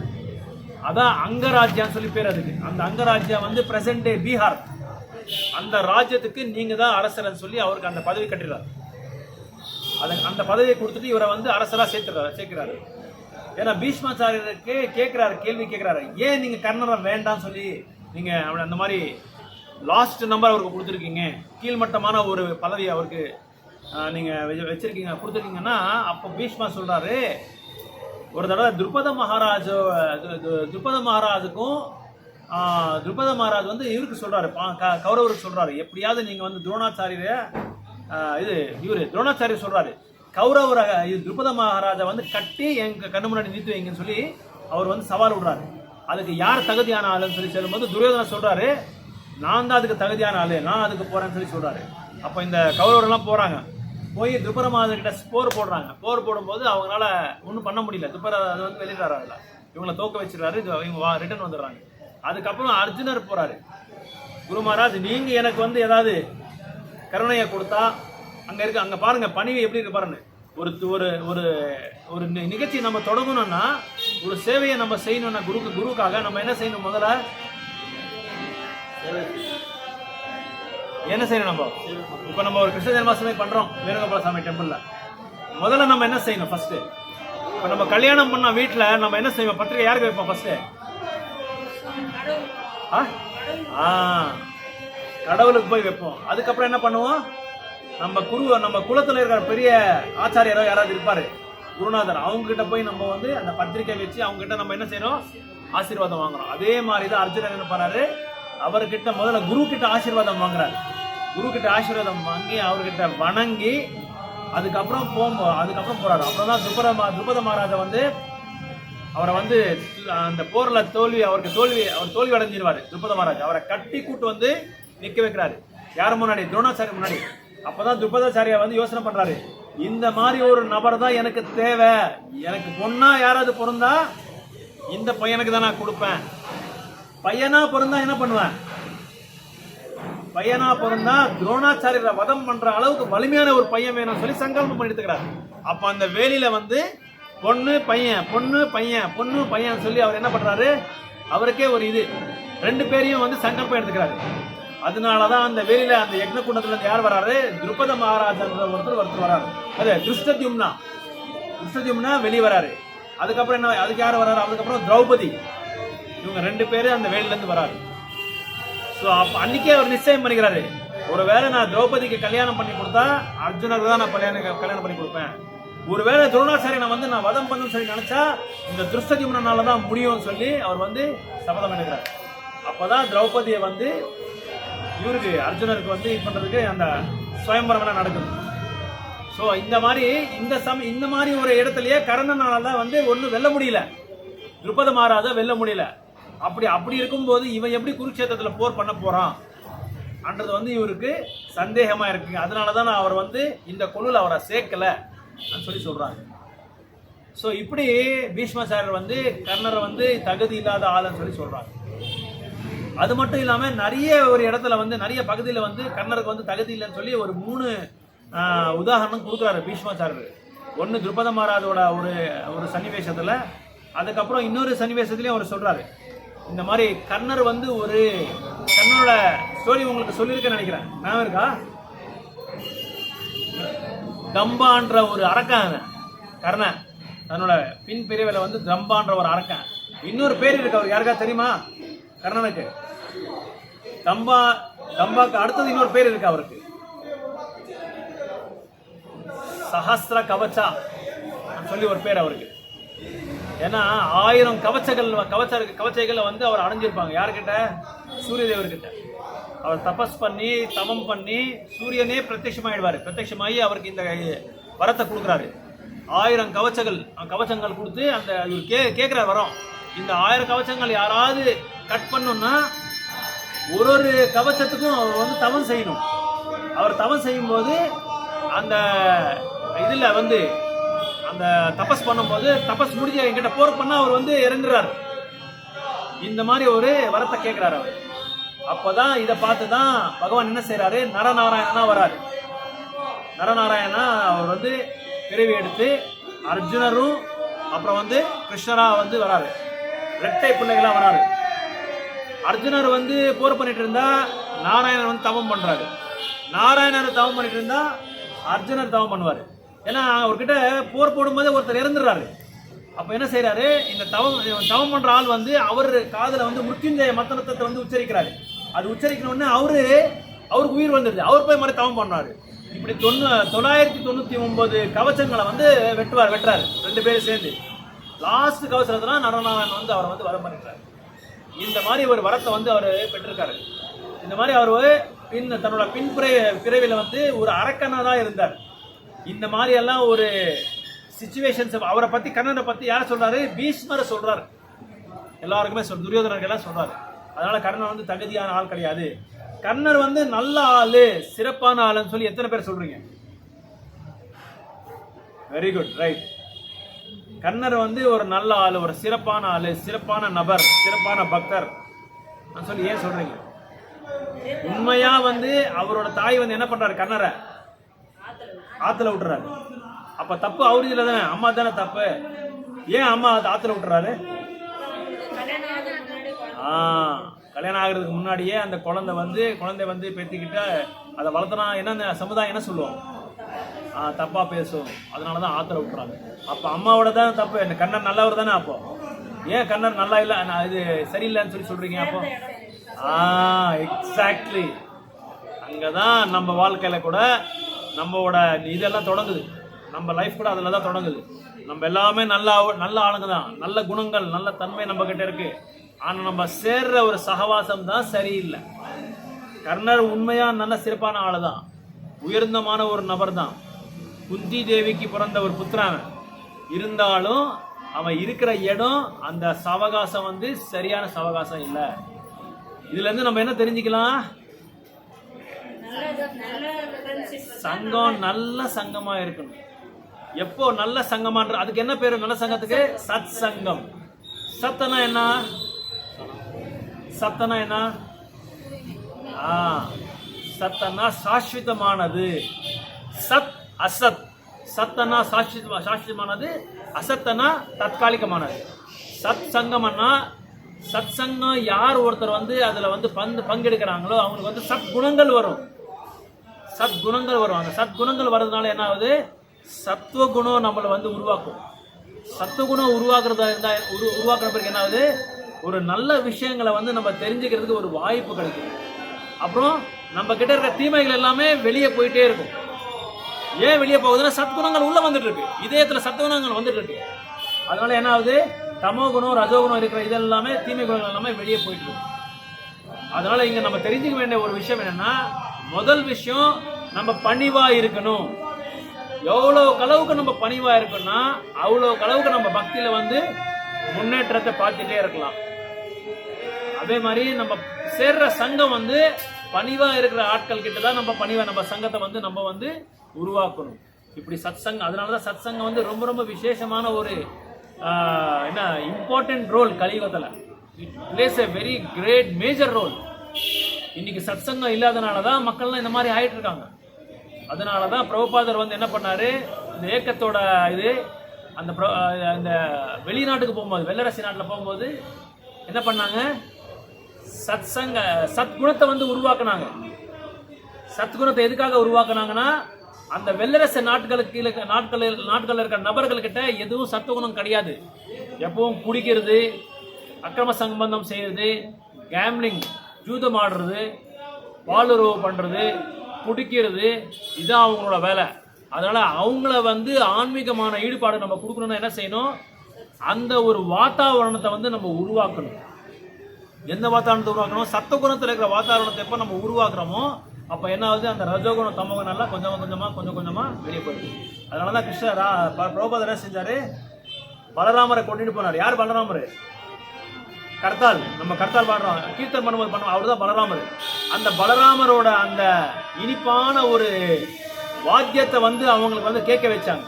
அதான் அங்கராஜ்யம் சொல்லி பேர் அதுக்கு. அந்த அங்கராஜ்யம் வந்து பிரசன்ட் டே பீகார். அந்த ராஜ்யத்துக்கு நீங்க தான் அரசர்னு சொல்லி அவருக்கு அந்த பதவி கட்டுறாரு. அந்த பதவியை கொடுத்துட்டு இவரை வந்து அரசரா சேர்க்கிறாரு. ஏன்னா பீஷ்மாச்சாரியருக்கு கேள்வி கேட்கிறாரு, ஏன் நீங்க கர்ணரை வேண்டாம் சொல்லி நீங்க அந்த மாதிரி லாஸ்ட் நம்பர் அவருக்கு கொடுத்துருக்கீங்க, கீழ்மட்டமான ஒரு பதவி அவருக்கு நீங்க கொடுத்துருக்கீங்கன்னா அப்போ பீஷ்மா சொல்றாரு, ஒரு தடவை திரௌபத மகாராஜ் வந்து இவருக்கு சொல்றாரு, கௌரவருக்கு சொல்றாரு, எப்படியாவது நீங்க வந்து துரோணாச்சாரியர் சொல்றாரு, கௌரவரை திரௌபத மகாராஜா வந்து கட்டி எங்க கண்ணு முன்னாடி நிறுத்தி வைங்கன்னு சொல்லி அவர் வந்து சவால் விடுறாரு. அதுக்கு யார் தகுதியான ஆளுன்னு சொல்லி சொல்லும்போது துரியோதனர் சொல்றாரு, நான் தான் அதுக்கு தகுதியான ஆளு, நான் அதுக்கு போறேன்னு சொல்றாரு. அப்ப இந்த கௌரவரெல்லாம் போறாங்க, போய் திரௌபத மகாராஜா கிட்ட போர் போடுறாங்க. போர் போடும்போது அவங்களால ஒன்றும் பண்ண முடியல. அது வந்து வெளியிடுறாரு, இவங்களை தோக்க வச்சிடறாரு. இவங்க ரிட்டர்ன் வந்துடுறாங்க. அதுக்கப்புறம் அர்ஜுனர் போறாரு, குரு மகாராஜ் நீங்க எனக்கு வந்து ஏதாவது கருணையை கொடுத்தா அங்க பாருங்க பணிவை எப்படி இருக்கு பாருங்க. ஒரு நிகழ்ச்சி நம்ம தொடங்கணும்னா ஒரு சேவையை நம்ம செய்யணும்னா குருவுக்காக நம்ம என்ன செய்யணும்? முதல்ல என்ன செய்யணும்? நம்ம ஒரு கிருஷ்ண ஜென்மாஷ்டமி பண்றோம் வேணுகோபால சாமி டெம்பிள்ல. முதல்ல நம்ம என்ன செய்யணும்? ஃபர்ஸ்ட் இப்போ நம்ம கல்யாணம் பண்ண வீட்டில் நம்ம என்ன செய்வோம்? பத்திரிக்கை யாருக்கு வைப்போம் ஃபர்ஸ்ட்? கடவுளுக்கு போய் வைப்போம். அதுக்கப்புறம் என்ன பண்ணுவோம்? நம்ம குலத்தில் இருக்கிற பெரிய ஆச்சாரியரோ யாராவது இருப்பாரு, குருநாதர், அவங்க கிட்ட போய் நம்ம வந்து அந்த பத்திரிக்கை வச்சு அவங்க கிட்ட நம்ம என்ன செய்யணும்? ஆசீர்வாதம் வாங்குறோம். அதே மாதிரி தான் அர்ஜுனன் என்ன பண்ணாரு? அவர்கிட்ட முதல்ல குரு கிட்ட ஆசீர்வாதம் வாங்குறாரு. குரு கிட்ட ஆசீர்வாதம் வாங்கி அவர்கிட்ட வணங்கி அதுக்கப்புறம் போறாரு. அப்புறம் தான் துருபத மகாராஜா வந்து அவரை வந்து அந்த போர்ல அவர் தோல்வி அடைஞ்சிருவாரு. துருபத மகாராஜா அவரை கட்டி கூட்டு வந்து நிக்க வைக்கிறாரு. யார் முன்னாடி? துரோணாச்சாரிய முன்னாடி. அப்பதான் துருபதாச்சாரியா வந்து யோசனை பண்றாரு, இந்த மாதிரி ஒரு நபர் தான் எனக்கு தேவை. எனக்கு பொண்ணா யாராவது பிறந்தா இந்த பையனுக்கு தான் நான் கொடுப்பேன். பையனா பிறந்தா என்ன பண்ணுவேன்? பையனா பிறந்தா துரோணாச்சாரியரை வதம் பண்ற அளவுக்கு வலிமையான ஒரு பையன் வேணும்னு சொல்லி சங்கல்பம் பண்ணி எடுத்துக்கிறார். அப்ப அந்த வேலியில வந்து பொண்ணு பையன் சொல்லி அவர் என்ன பண்றாரு? அவருக்கே ஒரு இது 2 பேரையும் வந்து சங்கல்பம் எடுத்துக்கிறாரு. அதனாலதான் அந்த வேலியில அந்த யக்ன குண்டத்துல இருந்து யார் வராரு? துருபத மகாராஜா ஒருத்தர் வராரு. அது திருஷ்டத்யும்னா வெளியே வராரு. அதுக்கப்புறம் என்ன? அதுக்கு யார் வராரு? அதுக்கப்புறம் திரௌபதி. இவங்க 2 பேரும் அந்த வேலியில இருந்து வராரு. ஸோ அப்போ அன்னைக்கே அவர் நிச்சயம் பண்ணிக்கிறாரு, ஒருவேளை நான் திரௌபதிக்கு கல்யாணம் பண்ணி கொடுத்தா அர்ஜுனருக்கு தான் நான் கல்யாணம் பண்ணி கொடுப்பேன். ஒருவேளை துரோணாச்சாரியனை வந்து நான் வதம் பண்ணணும்னு சொல்லி நினைச்சா இந்த திருஷ்டத்யும்னால தான் முடியும்னு சொல்லி அவர் வந்து சபதம் எடுக்கிறார். அப்பதான் திரௌபதியை வந்து இவருக்கு அர்ஜுனருக்கு வந்து இது பண்றதுக்கு அந்த சுயம்பரம் நடக்குது. ஸோ இந்த மாதிரி ஒரு இடத்துலயே கர்ணனால தான் வந்து ஒன்றும் வெல்ல முடியல, துருபத மகாராஜா வெல்ல முடியல. அப்படி இருக்கும்போது இவன் எப்படி குருக்ஷேத்திரத்தில் போர் பண்ண போறான் அன்றது வந்து இவருக்கு சந்தேகமா இருக்கு. அதனாலதான் அவர் வந்து இந்த குழுல அவரை சேர்க்கல சொல்லி சொல்றாங்க. ஸோ இப்படி பீஷ்மாச்சாரியர் வந்து கர்ணரை வந்து தகுதி இல்லாத ஆளுன்னு சொல்லி சொல்றாங்க. அது மட்டும் இல்லாம நிறைய ஒரு இடத்துல வந்து நிறைய பகுதியில் வந்து கர்ணருக்கு வந்து தகுதி இல்லைன்னு சொல்லி ஒரு 3 உதாரணம் கொடுக்குறாரு பீஷ்மாச்சாரியர். ஒன்று துருபத மகாராஜோட ஒரு சன்னிவேசத்துல, அதுக்கப்புறம் இன்னொரு சன்னிவேசத்துலயும் அவர் சொல்றாரு, இந்த மாதிரி கர்ணர் வந்து கர்ணரோட ஸ்டோரி உங்களுக்கு சொல்லியிருக்கேன்னு நினைக்கிறேன், ஞாபகம் இருக்கா? தம்பான்ற ஒரு அரக்கன் கர்ணன், தன்னோட பின் பிரிவில் வந்து தம்பான்ற ஒரு அரக்கன். இன்னொரு பேர் இருக்கு அவருக்கு, யாருக்கா தெரியுமா? கர்ணனுக்கு தம்பாக்கு அடுத்தது இன்னொரு பேர் இருக்கு அவருக்கு, சஹஸ்ர கவச்சா சொல்லி ஒரு பேர் அவருக்கு. ஏன்னா 1000 கவச்சைகளை வந்து அவர் அடைஞ்சிருப்பாங்க. யாருக்கிட்ட? சூரிய தேவர்கிட்ட. அவர் தபஸ் பண்ணி தவம் பண்ணி சூரியனே பிரத்யட்சமாகி அவருக்கு இந்த வரத்தை கொடுக்குறாரு. 1000 கவச்சங்கள் கொடுத்து அந்த இவர் கேட்குறாரு வரோம். இந்த 1000 கவச்சங்கள் யாராவது கட் பண்ணணும்னா ஒரு கவச்சத்துக்கும் அவர் வந்து தவம் செய்யணும். அவர் தவம் செய்யும் போது அந்த இதுல வந்து அந்த தபஸ் பண்ணும்போது தபஸ் முடிஞ்சு என்கிட்ட போர் பண்ணா அவர் வந்து இறங்குறாரு. இந்த மாதிரி ஒரு வரத்தை கேட்கிறாரு அவர். அப்பதான் இதை பார்த்துதான் பகவான் என்ன செய்யறாரு? நரநாராயணனா வராரு. நரநாராயணா அவர் வந்து பிறவி எடுத்து அர்ஜுனரும் அப்புறம் வந்து கிருஷ்ணரா வந்து வராரு. 2 பிள்ளைகளா வராரு. அர்ஜுனர் வந்து போர் பண்ணிட்டு இருந்தா நாராயணன் வந்து தவம் பண்றாரு. நாராயணர் தவம் பண்ணிட்டு இருந்தா அர்ஜுனர் தவம் பண்ணுவாரு. ஏன்னா அவர்கிட்ட போர் போடும்போது ஒருத்தர் இறந்துடுறாரு. அப்ப என்ன செய்யறாரு? இந்த தவம் பண்ற ஆள் வந்து அவர் காதுல வந்து மிருத்யுஞ்சய மந்திரத்தை வந்து உச்சரிக்கிறாரு. அது உச்சரிக்கணும்னு அவருக்கு உயிர் வந்துருது. அவர் போய் மாதிரி தவம் பண்றாரு. இப்படி 999 கவச்சங்களை வந்து வெட்டுறாரு 2 பேரும் சேர்ந்து. லாஸ்ட் கவசத்துல நரநாராயணன் வந்து அவரை வந்து வரம் பண்ணிட்டாரு. இந்த மாதிரி ஒரு வரத்தை வந்து அவர் பெற்றிருக்காரு. இந்த மாதிரி அவர் தன்னோட பிறவில வந்து ஒரு அரக்கனா தான் இருந்தார். இந்த மாதிரி எல்லாம் ஒரு சிச்சுவேஷன்ஸ் அவரை பத்தி கர்ணனை பத்தி யார சொல்றாரு? பீஷ்மரை சொல்றாரு. எல்லாருக்குமே துரியோதனருக்கு எல்லாம் சொல்றாரு. அதனால கர்ணன் வந்து தகுதியான ஆள் கிடையாது. கர்ணர் வந்து நல்ல ஆளு, சிறப்பான ஆளுன்னு சொல்லி எத்தனை பேர் சொல்றீங்க? Very good, right. கர்ணர் வந்து ஒரு நல்ல ஆளு, ஒரு சிறப்பான ஆளு, சிறப்பான நபர், சிறப்பான பக்தர் சொல்லி ஏன் சொல்றீங்க? உண்மையா வந்து அவரோட தாய் வந்து என்ன பண்றாரு? கர்ணரை ஆத்துல விட்டுறாரு. அப்ப தப்பு அவரு இதுல தானே, அம்மா தானே தப்பு. ஏன் அம்மா ஆத்துல விட்டுறாரு? கல்யாணம் ஆகிறதுக்கு முன்னாடியே அந்த குழந்தை வந்து பெத்திக்கிட்ட அதை வளர்த்தனா என்ன சமுதாயம் என்ன சொல்லுவோம்? தப்பா பேசும், அதனாலதான் ஆத்துல விட்டுறாங்க. அப்ப அம்மாவோட தான் தப்பு. என்ன கண்ணன் நல்லவர் தானே? அப்போ ஏன் கண்ணன் நல்லா இல்ல, நான் இது சரியில்லைன்னு சொல்லி சொல்றீங்க? அப்போ எக்ஸாக்ட்லி அங்கதான் நம்ம வாழ்க்கையில கூட நம்மளோட இதெல்லாம் தொடங்குது. நம்ம லைஃப் கூட அதுல தான் தொடங்குது. நம்ம எல்லாமே நல்ல ஆளுங்க தான், நல்ல குணங்கள் நல்ல தன்மை நம்ம கிட்ட இருக்கு. ஆனா நம்ம சேர்ற ஒரு சகவாசம் தான் சரியில்லை. கர்ணர் உண்மையா நல்ல சிறப்பான ஆளு தான், உயர்ந்தமான ஒரு நபர் தான், குந்தி தேவிக்கு பிறந்த ஒரு புத்திரன். இருந்தாலும் அவன் இருக்கிற இடம் அந்த சவகாசம் வந்து சரியான சவகாசம் இல்லை. இதுல இருந்து நம்ம என்ன தெரிஞ்சுக்கலாம்? சங்கம் நல்ல சங்கமா இருக்கணும். எப்போ நல்ல சங்கமான்ற அதுக்கு என்ன பேரு? நல்ல சங்கத்துக்கு சத் சங்கம். சத்தனா என்ன? சத்தனா என்ன? சத்தனா சாஸ்வதமானது. சத் அசத். சத்தனா சாஸ்வதமானது, அசத்தனா தற்காலிகமானது. சத் சங்கம்னா, சத் சங்கம் யார் ஒருத்தர் வந்து அதுல வந்து பங்கெடுக்கிறாங்களோ அவங்களுக்கு வந்து சத்குணங்கள் வரும். சத்குணங்கள் வரும். அந்த சத்குணங்கள் வர்றதுனால என்ன ஆகுது? சத்துவகுணம் நம்மளை வந்து உருவாக்கும். சத்துவகுணம் உருவாக்குற பிறகு என்ன ஆகுது? ஒரு நல்ல விஷயங்களை வந்து நம்ம தெரிஞ்சுக்கிறதுக்கு ஒரு வாய்ப்பு கிடைக்கும். அப்புறம் நம்ம கிட்ட இருக்கிற தீமைகள் எல்லாமே வெளியே போயிட்டே இருக்கும். ஏன் வெளியே போகுதுன்னா சத்குணங்கள் உள்ள வந்துட்டு இருக்கு, இதயத்துல சத்துவகுணங்கள் வந்துட்டு இருக்கு. அதனால என்ன ஆகுது? தமோ குணம் ரஜோகுணம் இருக்கிற இதெல்லாமே தீமை குணங்கள் எல்லாமே வெளியே போயிட்டு இருக்கு. அதனால இங்க நம்ம தெரிஞ்சுக்க வேண்டிய ஒரு விஷயம் என்னன்னா, முதல் விஷயம் நம்ம பணிவா இருக்கணும். எவ்வளவு அளவுக்கு நம்ம பணிவா இருக்கணும்னா அவ்வளவு அளவுக்கு நம்ம பக்தியில வந்து முன்னேற்றத்தை பார்த்துட்டே இருக்கலாம். அதே மாதிரி நம்ம சேர்ற சங்கம் வந்து பணிவா இருக்கிற ஆட்கள் கிட்ட தான் நம்ம சங்கத்தை வந்து நம்ம வந்து உருவாக்கணும். இப்படி சத் சங்கம். அதனாலதான் சத் சங்கம் வந்து ரொம்ப ரொம்ப விசேஷமான ஒரு என்ன இம்பார்ட்டன்ட் ரோல் கலியுகத்துல. It plays a very great major role. இன்னைக்கு சத் சங்கம் இல்லாதனாலதான் மக்கள்லாம் இந்த மாதிரி ஆயிட்டு இருக்காங்க. அதனாலதான் பிரபுபாதர் வந்து என்ன பண்ணாரு? இந்த ஏக்கத்தோட இது அந்த வெளிநாட்டுக்கு போகும்போது, வெள்ளரசி நாட்டில் போகும்போது என்ன பண்ணாங்க? சத்குணத்தை வந்து உருவாக்குனாங்க. சத்குணத்தை எதுக்காக உருவாக்குனாங்கன்னா, அந்த வெள்ளரச நாட்கள் இருக்கிற நபர்கள்கிட்ட எதுவும் சத்துவகுணம் கிடையாது. எப்பவும் குடிக்கிறது, அக்கிரம சம்பந்தம் செய்யறது, கேம்லிங் ஜூதம் ஆடுறது, பாலுறவு பண்றது, குடிக்கிறது, இதான் அவங்களோட வேலை. அதனால அவங்கள வந்து ஆன்மீகமான ஈடுபாடு நம்ம கொடுக்கணும்னா என்ன செய்யணும்? அந்த ஒரு வாத்தாவரணத்தை வந்து நம்ம உருவாக்கணும். எந்த வாத்தாவரணத்தை உருவாக்கணும்? சத்துவகுணத்தில் இருக்கிற வாத்தாவரணத்தை எப்போ நம்ம உருவாக்குறோமோ அப்போ என்ன ஆகுது? அந்த ரஜோகுணம் தமோகுணம் எல்லாம் கொஞ்சம் கொஞ்சமா வெளியே போயிடுது. அதனாலதான் கிருஷ்ணர் பிரபுபாதர் என்ன செஞ்சாரு? பலராமரை கொண்டுட்டு போனார். யார் பலராமர்? கர்த்தால். நம்ம கர்த்தால் பாடுறோம், கீர்த்தன் பண்ணும்போது பண்ணுவோம், அவர் தான் பலராமர். அந்த பலராமரோட அந்த இனிப்பான ஒரு வாத்தியத்தை வந்து அவங்களுக்கு வந்து கேட்க வச்சாங்க.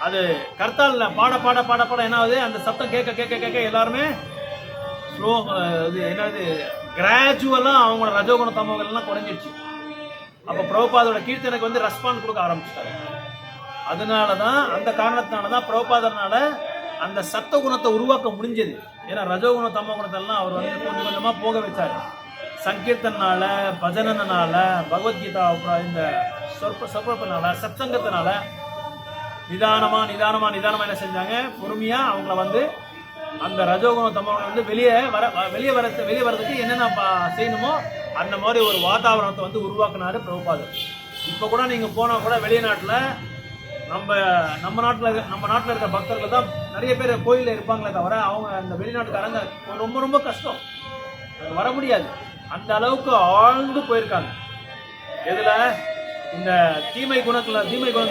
அது கர்த்தால் பாட பாட பாட பாட என்ன ஆகுது? அந்த சத்தம் கேட்க கேட்க கேட்க எல்லாருமே ஸ்லோ இது என்னது கிராஜுவலா அவங்களோட ரஜோகுண தமோகுணம் எல்லாம் குறைஞ்சிடுச்சு. அப்ப பிரபுபாதோட கீர்த்தனுக்கு வந்து ரெஸ்பான்ஸ் கொடுக்க ஆரம்பிச்சிட்டாரு. அதனாலதான் அந்த காரணத்தினாலதான் பிரபுபாதனால அந்த சத்த குணத்தை உருவாக்க முடிஞ்சது. ஏன்னா ரஜோகுண தமோ குணத்தெல்லாம் அவர் வந்து கொஞ்சம் கொஞ்சமா போக வச்சாரு. சங்கீர்த்தனால, பஜனனால, பகவத்கீதா இந்த சொற்பனால, சத்சங்கத்தினால நிதானமா என்ன செஞ்சாங்க? பொறுமையா அவங்கள வந்து அந்த ரஜோகுண தமோகுணம் வந்து வெளியே வரதுக்கு என்னென்ன செய்யணுமோ அந்த மாதிரி ஒரு வாதாவரணத்தை வந்து உருவாக்குனாரு பிரபுபாதர். இப்ப கூட நீங்க போனா கூட வெளிநாட்டுல நம்ம நாட்டுல இருக்க பக்தர்கள் தான் நிறைய பேர் கோயில்ல இருப்பாங்களே தவிர அவங்க அந்த வெளிநாட்டுக்காரங்க ரொம்ப ரொம்ப கஷ்டம், வர முடியாது. அந்த அளவுக்கு ஆழ்ந்து போயிருக்காங்க. எதுல? இந்த தீமை குணத்துல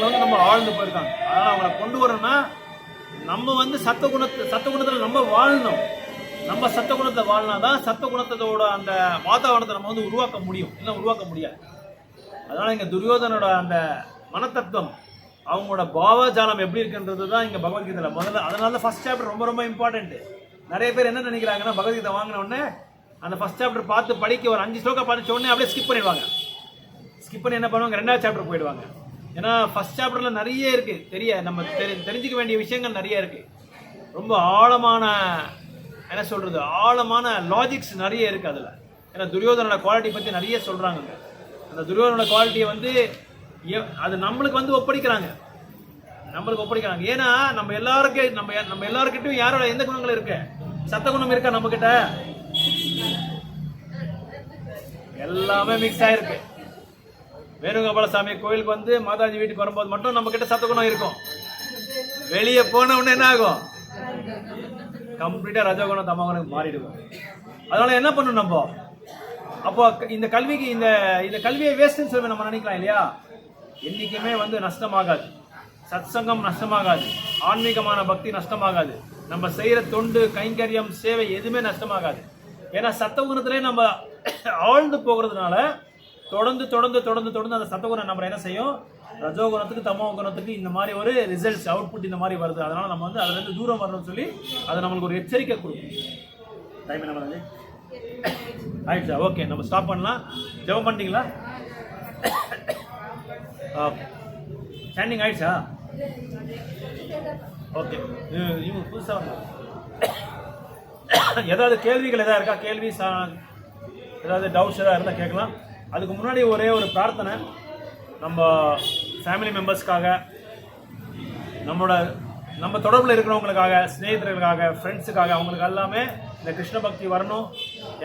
வந்து நம்ம ஆழ்ந்து போயிருக்காங்க. அதனால அவங்களை கொண்டு வரணும்னா நம்ம வந்து சத்துவகுணத்துல நம்ம வாழணும். நம்ம சத்துவகுணத்தை வாழ்னாதான் சத்துவகுணத்தோட அந்த வாதாவரணத்தை நம்ம வந்து உருவாக்க முடியும், இல்லை உருவாக்க முடியாது. அதனால இங்க துரியோதனோட அந்த மனத்தத்துவம், அவங்களோட பாவஜாலம் எப்படி இருக்குன்றது தான் இங்க பகவத்கீதையில முதல்ல. அதனால ஃபர்ஸ்ட் சாப்டர் ரொம்ப ரொம்ப இம்பார்ட்டன்ட். நிறைய பேர் என்ன நினைக்கிறாங்கன்னா, பகவத்கீதை வாங்கின உடனே அந்த ஃபர்ஸ்ட் சாப்டர் பார்த்து படிக்க ஒரு 5 ஸ்லோகா படிச்ச உடனே அப்படியே ஸ்கிப் பண்ணிடுவாங்க. ஸ்கிப் பண்ணி என்ன பண்ணுவாங்க? 2வது சாப்டர் போயிடுவாங்க. ஏன்னா ஃபர்ஸ்ட் சாப்டர்ல நிறைய இருக்கு, நம்ம தெரிஞ்சுக்க வேண்டிய விஷயங்கள் நிறைய இருக்கு. ரொம்ப ஆழமான என்ன சொல்றது, ஆழமான லாஜிக்ஸ் நிறைய இருக்கு அதுல. ஏன்னா துரியோதனோட குவாலிட்டி பத்தி நிறைய சொல்றாங்க. அந்த துரியோதனோட குவாலிட்டியை வந்து அது நம்மளுக்கு வந்து ஒப்படைக்கிறாங்க. ஏன்னா நம்ம எல்லாருக்கிட்டையும் யாரோட எந்த குணங்கள் இருக்கு? சத்த குணம் இருக்கா நம்ம கிட்ட? எல்லாமே மிக்ஸ் ஆயிருக்கு. வேணுகோபாலசாமி கோயிலுக்கு வந்து மாதாஜி வீட்டுக்கு வரும்போது மட்டும் நம்ம கிட்ட சத்த குணம் இருக்கும். வெளியே போன உடனே என்ன ஆகும்? கம்ப்ளீட்டா ரஜகுணம் தமகுணம் மாறிடுவோம். அதனால என்ன பண்ணணும் நம்ம? அப்போ இந்த கல்விக்கு இந்த கல்வியை வேஸ்ட்னு சொல்லி நம்ம நினைக்கலாம் இல்லையா? என்னைக்குமே வந்து நஷ்டமாகாது. சத்சங்கம் நஷ்டமாகாது. ஆன்மீகமான பக்தி நஷ்டமாகாது. நம்ம செய்யற தொண்டு, கைங்கரியம், சேவை எதுவுமே நஷ்டமாகாது. ஏன்னா சத்தகுணத்திலே நம்ம ஆழ்ந்து போகிறதுனால தொடர்ந்து அந்த சத்தகுணம் நம்ம என்ன செய்யும்? ரஜோகுணத்துக்கு தமோ குணத்துக்கு இந்த மாதிரி ஒரு ரிசல்ட்ஸ் அவுட்புட் இந்த மாதிரி வருது. அதனால நம்ம வந்து அதுல இருந்து தூரம் வரணும்னு சொல்லி அதை நம்மளுக்கு ஒரு எச்சரிக்கை கொடுக்கும். டைம் என்ன பண்ணுது? ஆயிடுச்சா? ஓகே, நம்ம ஸ்டாப் பண்ணலாம். ஜெபம் பண்ணிட்டீங்களா? ஓகே, ஸ்டாண்டிங் ஆயிடுச்சா? ஓகே, இவங்க புதுசாக வரலாம். ஏதாவது கேள்விகள் எதாவது இருக்கா? கேள்வி ஏதாவது டவுட்ஸ் ஏதாவது இருந்தால் கேட்கலாம். அதுக்கு முன்னாடி ஒரே ஒரு பிரார்த்தனை. நம்ம ஃபேமிலி மெம்பர்ஸ்க்காக, நம்ம தொடர்பில் இருக்கிறவங்களுக்காக, ஸ்நேகிதர்களுக்காக, ஃப்ரெண்ட்ஸுக்காக, அவங்களுக்கு எல்லாமே இந்த கிருஷ்ண பக்தி வரணும்.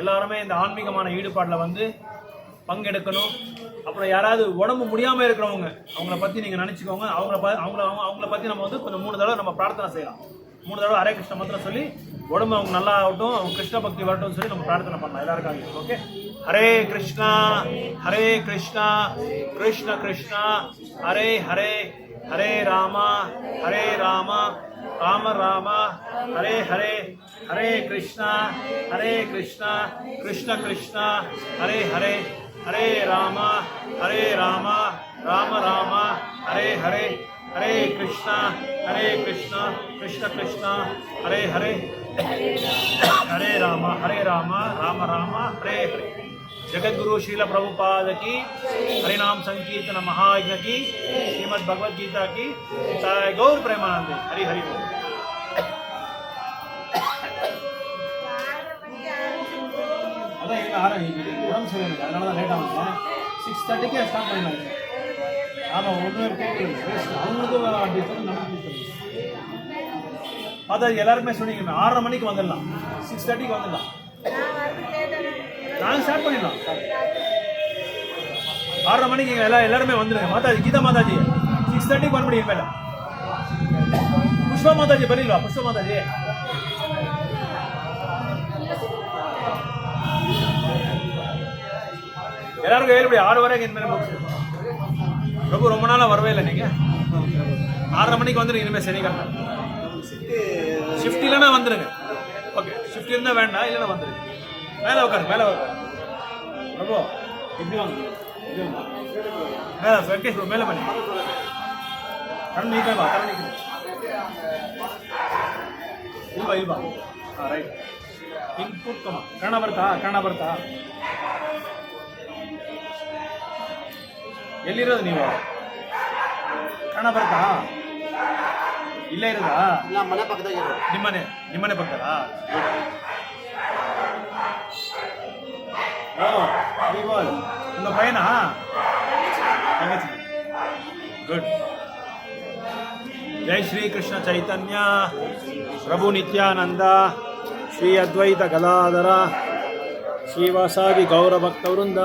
எல்லாருமே இந்த ஆன்மீகமான ஈடுபாட்டில் வந்து பங்கெடுக்கணும். அப்புறம் யாராவது உடம்பு முடியாமல் இருக்கிறவங்க, அவங்கள பற்றி நீங்கள் நினச்சிக்கோங்க. அவங்கள பற்றி நம்ம வந்து கொஞ்சம் 3 தடவை நம்ம பிரார்த்தனை செய்யலாம். 3 தடவை ஹரே கிருஷ்ண மந்திரம் சொல்லி உடம்பு அவங்க நல்லா ஆகட்டும், அவங்க கிருஷ்ண பக்தி வரட்டும் சொல்லி நம்ம பிரார்த்தனை பண்ணலாம் எல்லாருக்காக. ஓகே, ஹரே கிருஷ்ணா கிருஷ்ண கிருஷ்ணா ஹரே ஹரே, ஹரே ராமா ராம ராம ஹரே ஹரே, ஹரே கிருஷ்ணா கிருஷ்ண கிருஷ்ணா ஹரே ஹரே, ஹரே ராமா ராம ராம ஹரே ஹரே, ஹரே கிருஷ்ணா கிருஷ்ண கிருஷ்ணா ஹரே ஹரே, ஹரே ராமா ராம ராம ஹரே ஹரே. जगद्गुरु श्रील प्रभुपाद की, हरिनाम संकीर्तन महायज्ञ की, श्रीमद् भगवद गीता की जय। गौर प्रेमानंद हरि हरि बोल। அதான் எங்க ஆரம்பிக்குது உடம்பு சரியில்லை, அதனால தான் லேட்டாக வந்தேன். 6:30க்கே ஸ்டார்ட் பண்ணிடுவாங்க. ஆமாம், ஒன்றும் கேட்கல. அவங்களுக்கும் அப்படி சொல்லி நமக்கு அதான் எல்லாருமே சொன்னீங்க 6:30 மணிக்கு வந்துடலாம், 6:30க்கு வந்துடலாம். நாங்கள் ஸ்டார்ட் பண்ணிடலாம். 6:30 மணிக்கு எல்லாருமே வந்துடுங்க. மாதாஜி, கீதா மாதாஜி 6:30க்கு பண்ண முடியும். மேடம் புஷ்பா மாதாஜி பண்ணிடலா? புஷ்பா மாதாஜி எல்லாருக்கும் ஏழு 6 வரைக்கும் இனிமேல் பிரபு ரொம்ப நாளாக வரவே இல்லை. நீங்கள் 6:30 மணிக்கு வந்துடுங்க. இனிமேல் சனிக்கிழமை ஷிஃப்ட் இல்லைன்னா வந்துடுங்க. ஓகே, ஷிஃப்ட் இருந்தால் வேண்டாம், இல்லைன்னா வந்துடுங்க. மேலே உட்காரு பிரபு, இப்படி வாங்க, மேலே வெங்கேஷ் ப்ரோ, மேலே பண்ணி கண் நீக்கவா, கண் நீக்கணும். ಇಲ್ವಾ ರೈಟ್ ಇನ್ಪುಟ್ ಕನ್ನಡ ಬರ್ತಾ ಎಲ್ಲಿರೋದು ನೀವು? ಕನ್ನಡ ಬರ್ತಾ? ಇಲ್ಲೇ ಇರೋದಾ? ಮನೆ ಪಕ್ಕದಾಗ. ನಿಮ್ಮನೆ ಪಕ್ಕದಾ? ನಿಮ್ಮ ಪೈಯನಾ? ಗುಡ್. जय श्री कृष्ण चैतन्य प्रभु नित्यानंद श्री अद्वैत गदाधर श्रीवासादि गौर भक्त वृंद